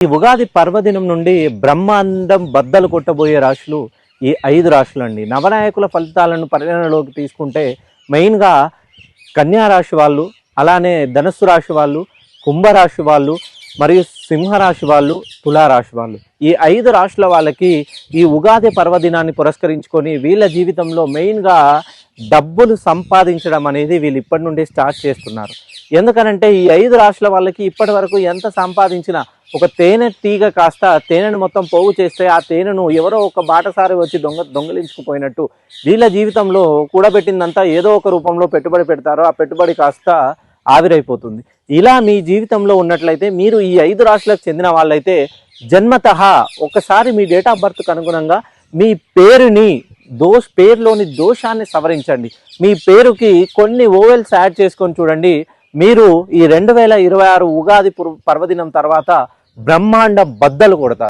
ఈ ఉగాది పర్వదినం నుండి బ్రహ్మాండం బద్దలు కొట్టబోయే రాశులు ఈ 5 రాశులు అండి. నవనాయకుల ఫలితాలను పరిగణలోకి తీసుకుంటే మెయిన్గా కన్యా రాశి వాళ్ళు, అలానే ధనుస్సు రాశి వాళ్ళు, కుంభరాశి వాళ్ళు, మరియు సింహరాశి వాళ్ళు, తులారాశి వాళ్ళు, ఈ 5 రాశుల వాళ్ళకి ఈ ఉగాది పర్వదినాన్ని పురస్కరించుకొని వీళ్ళ జీవితంలో మెయిన్గా డబ్బులు సంపాదించడం అనేది వీళ్ళు ఇప్పటి నుండి స్టార్ట్ చేస్తున్నారు. ఎందుకనంటే ఈ 5 రాశుల వాళ్ళకి ఇప్పటి వరకు ఎంత సంపాదించినా ఒక తేనె తీగ కాస్త తేనెను మొత్తం పోగు చేస్తే ఆ తేనెను ఎవరో ఒక బాటసారి వచ్చి దొంగలించుకుపోయినట్టు వీళ్ళ జీవితంలో కూడబెట్టిందంతా ఏదో ఒక రూపంలో పెట్టుబడి పెడతారో ఆ పెట్టుబడి కాస్త ఆవిరైపోతుంది. ఇలా మీ జీవితంలో ఉన్నట్లయితే మీరు ఈ 5 రాశులకు చెందిన వాళ్ళైతే జన్మతః ఒకసారి మీ డేట్ ఆఫ్ బర్త్కు అనుగుణంగా మీ పేరుని పేరులోని దోషాన్ని సవరించండి. మీ పేరుకి కొన్ని ఓవెల్స్ యాడ్ చేసుకొని చూడండి. మీరు ఈ 2026 ఉగాది పర్వదినం తర్వాత బ్రహ్మాండ బద్దలు కొడతారు.